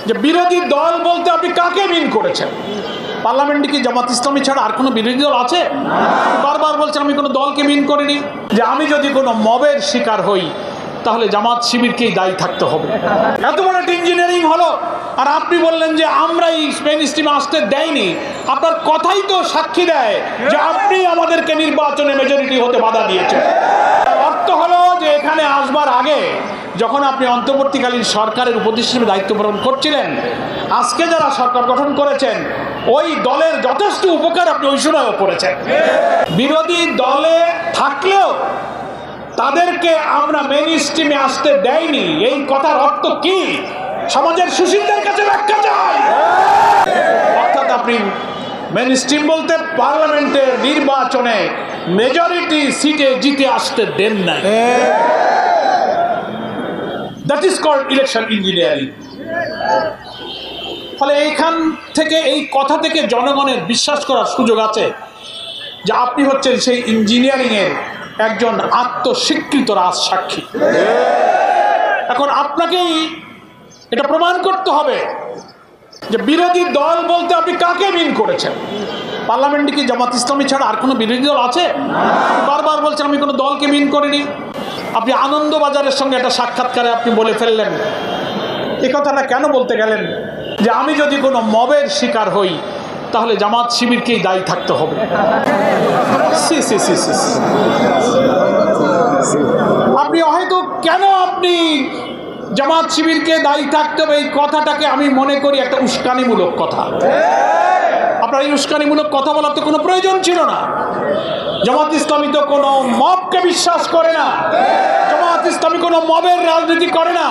যে বিরোধী দল বলতে আপনি কাকে মিন করেছেন? পার্লামেন্টে কি জামাত ইসলামী ছাড়া আর কোনো বিরোধী দল আছে? বারবার বলছেন আমি কোনো দলকে মিন করিনি। যে আমি যদি কোনো মবের শিকার হই তাহলে জামাত শিবিরকেই দায়ী থাকতে হবে। এত বড় একটা ইঞ্জিনিয়ারিং হলো, আর আপনি বললেন যে আমরাই মেইন স্ট্রিমে আসতে দেয়নি। আপনার কথাই তো সাক্ষী দেয় যে আপনি আমাদেরকে নির্বাচনে মেজরিটি হতে বাধা দিয়েছেন। অর্থ হলো যে এখানে আসবার আগে যখন আপনি অন্তর্বর্তীকালীন সরকারের উপদেষ্টা হিসেবে দায়িত্ব পালন করছিলেন, আজকে যারা সরকার গঠন করেছেন ওই দলের যথেষ্ট উপকার আপনি ওই সময়ও করেছেন। বিরোধী দলে থাকলেও তাদেরকে আমরা মেইন স্ট্রিমে আসতে দেয়নি, এই কথার অর্থ কি? সমাজের সুশীলদের কাছে ব্যাখ্যা চাই। অর্থাৎ আপনি মেইন স্ট্রিম বলতে পার্লামেন্টের নির্বাচনে মেজরিটি সিটে জিতে আসতে দেন নাই। That is called election engineering. ফলে এইখান থেকে, এই কথা থেকে জনগণের বিশ্বাস করার সুযোগ আছে যে আপনি হচ্ছেন সেই ইঞ্জিনিয়ারিংয়ের একজন আত্মস্বীকৃত রাজসাক্ষী। এখন আপনাকেই এটা প্রমাণ করতে হবে যে বিরোধী দল বলতে আপনি কাকে মিন করেছেন। পার্লামেন্টে কি জামাত ইসলামী ছাড়া আর কোনো বিরোধী দল আছে? বারবার বলছেন আমি কোনো দলকে মিন করিনি। আপনি আনন্দবাজারের সঙ্গে একটা সাক্ষাৎকারে আপনি বলে ফেললেন, এই কথাটা কেন বলতে গেলেন যে আমি যদি কোনো মবের শিকার হই তাহলে জামাত শিবিরকেই দায়ী থাকতে হবে। আপনি হয়তো কেন আপনি জামাত শিবিরকে দায়ী থাকতে হবে এই কথাটাকে আমি মনে করি একটা উস্কানিমূলক কথা। আপনার এই উস্কানিমূলক কথা বলার তো কোনো প্রয়োজন ছিল না। জামাত ইসলামী তো কোনো মবকে বিশ্বাস করে না। জামাত ইসলামী কোনো মবের রাজনীতি করে না।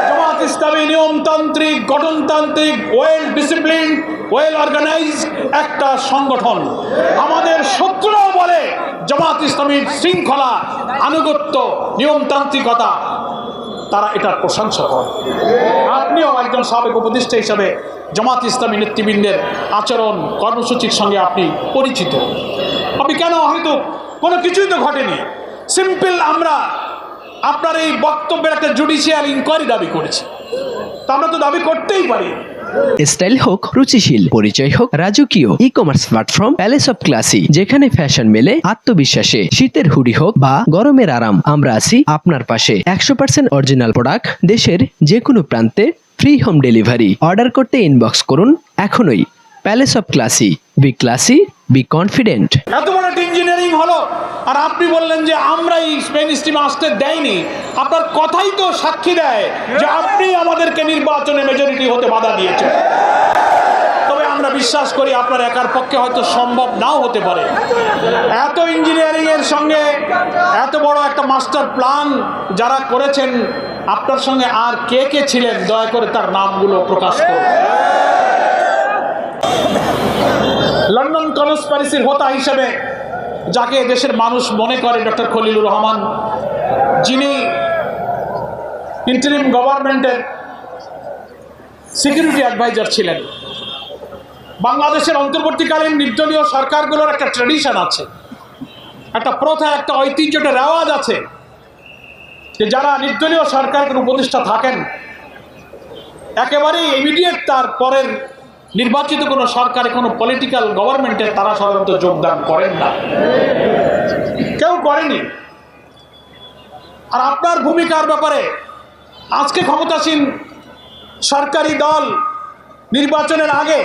জামাত ইসলামী নিয়মতান্ত্রিক, গঠনতান্ত্রিক, ওয়েল ডিসিপ্লিন, ওয়েল অর্গানাইজড একটা সংগঠন। আমাদের শত্রুরাও বলে জামাত ইসলামীর শৃঙ্খলা, আনুগত্য, নিয়মতান্ত্রিকতা, তারা এটার প্রশংসা করে। আপনিও একজন সাবেক উপদেষ্টা হিসাবে জামাত ইসলামী নেতৃবৃন্দের আচরণ, কর্মসূচির সঙ্গে আপনি পরিচিত। আপনি কেন হয়তো কোনো কিছুই তো ঘটেনি, সিম্পল আমরা আপনার এই বক্তব্যের একটা জুডিশিয়াল ইনকোয়ারি দাবি করেছি, তা আমরা তো দাবি করতেই পারি। স্টাইল হোক রুচিশীল, পরিচয় হোক রাজকীয়, e commerce platform palace of classy, যেখানে ফ্যাশন মেলে আত্মবিশ্বাসে। শীতের হুডি হোক বা গরমের আরাম, আমরা আছি আপনার পাশে। 100% অরিজিনাল প্রোডাক্ট, দেশের যে কোনো প্রান্তে ফ্রি হোম ডেলিভারি। অর্ডার করতে ইনবক্স করুন এখনই। Palace of classy, B classy, be confident. এত বড় একটা ইঞ্জিনিয়ারিং হলো, আর আপনি বললেন যে আমরাই মেইন স্ট্রিমে আসতে দেয়নি। আপনার কথাই তো সাক্ষী দেয় যে আপনি আমাদেরকে নির্বাচনে মেজরিটি হতে বাধা দিয়েছেন। তবে আমরা বিশ্বাস করি আপনার একার পক্ষে হয়তো সম্ভব নাও হতে পারে। এত ইঞ্জিনিয়ারিং এর সঙ্গে এত বড় একটা মাস্টার প্ল্যান যারা করেছেন, আপনার সঙ্গে আর কে কে ছিলেন দয়া করে তার নামগুলো প্রকাশ করুন। লন্ডন কনস্পিরেসির হোতা হিসেবে যাকে দেশের মানুষ মনে করে ডক্টর খলিলুর রহমান, যিনি ইন্টারিম গভর্নমেন্টের সিকিউরিটি অ্যাডভাইজার ছিলেন। বাংলাদেশের অন্তর্বর্তীকালীন নির্দলীয় সরকারগুলোর একটা ট্র্যাডিশন আছে, একটা প্রথা, একটা ঐতিহ্য, একটা রেওয়াজ আছে যে যারা নির্দলীয় সরকারের উপদেষ্টা থাকেন একেবারেই ইমিডিয়েট তার পরের নির্বাচিত কোনো সরকারে, কোনো পলিটিক্যাল গভর্নমেন্টে তারা সাধারণত যোগদান করেন না, কেউ করেনি। আর আপনার ভূমিকার ব্যাপারে আজকে ক্ষমতাসীন সরকারি দল নির্বাচনের আগে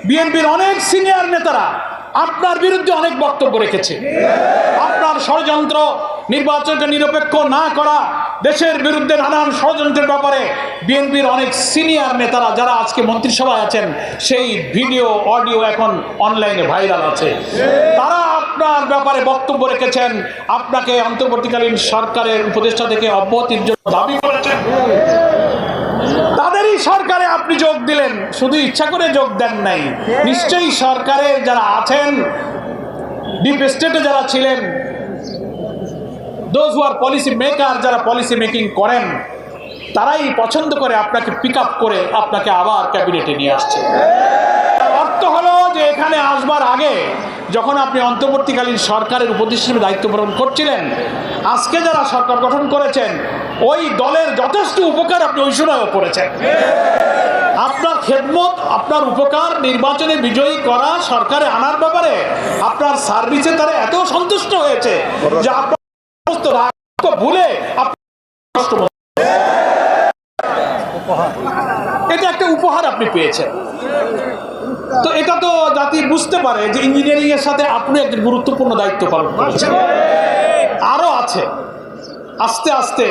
বিএনপির অনেক সিনিয়র নেতারা আপনার বিরুদ্ধে অনেক বক্তব্য রেখেছে। আপনার ষড়যন্ত্র, নির্বাচনকে নিরপেক্ষ না করা, দেশের বিরুদ্ধে নানান ষড়যন্ত্রের ব্যাপারে বিএনপির অনেক সিনিয়র নেতারা যারা আজকে মন্ত্রিসভায় আছেন, সেই ভিডিও অডিও এখন অনলাইনে ভাইরাল আছে। তারা আপনার ব্যাপারে বক্তব্য রেখেছেন, আপনাকে অন্তর্বর্তীকালীন সরকারের উপদেষ্টা থেকে অব্যাহতির জন্য দাবি করেছেন। তাদেরই সরকারে আপনি যোগ দিলেন, শুধু ইচ্ছা করে যোগ দেন নাই। নিশ্চয়ই সরকারের যারা আছেন, ডিপ স্টেটে যারা ছিলেন, those who are policy maker, যারা পলিসি মেকিং করেন, তারাই পছন্দ করে আপনাকে পিক আপ করে আপনাকে আবার ক্যাবিনেটে নিয়ে আসছে। অর্থ হলো যে এখানে আসবার আগে যখন আপনি অন্তর্বর্তীকালীন সরকারের উপদেষ্টা হিসেবে দায়িত্ব পালন করছিলেন, আজকে যারা সরকার গঠন করেছেন ওই দলের যথেষ্ট উপকার আপনি ওই সময়ও করেছেন। খেদমত, আপনার উপকার, নির্বাচনে বিজয়ী করা, সরকারে আনার ব্যাপারে আপনার সার্ভিসে তারা এত সন্তুষ্ট হয়েছে যে আপনার সমস্ত রাগকে ভুলে এটা একটা উপহার আপনি পেয়েছেন। তো এটা তো জাতি বুঝতে পারে যে ইঞ্জিনিয়ারিং এর সাথে আপনি একটি গুরুত্বপূর্ণ দায়িত্ব পালন করেছেন। আরো আছে, আস্তে আস্তে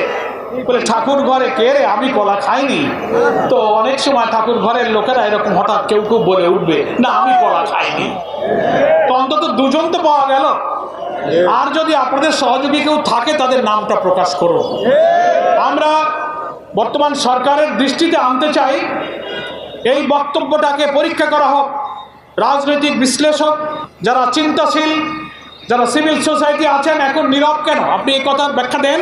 বলে ঠাকুর ঘরে কে রে, আমি কলা খাইনি। তো অনেক সময় ঠাকুর ঘরের লোকেরা এরকম হঠাৎ কেউ কেউ বলে উঠবে, না আমি কলা খাইনি। তো অন্তত দুজন তো পাওয়া গেল। আর যদি আপনাদের সহযোগী কেউ থাকে তাদের নামটা প্রকাশ করুন। আমরা বর্তমান সরকারের দৃষ্টিতে আনতে চাই, এই বক্তব্যটাকে পরীক্ষা করা হোক। রাজনৈতিক বিশ্লেষক যারা চিন্তাশীল, যারা সিভিল সোসাইটি আছেন, এখন নীরব কেন? আপনি এই কথার ব্যাখ্যা দেন।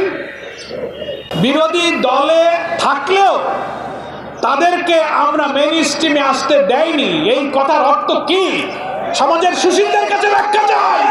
বিরোধী দলে থাকলেও তাদেরকে আমরা মেইন স্ট্রিমে আসতে দেয়নি, এই কথার অর্থ কি? সমাজের সুশীলদের কাছে ব্যাখ্যা চাই।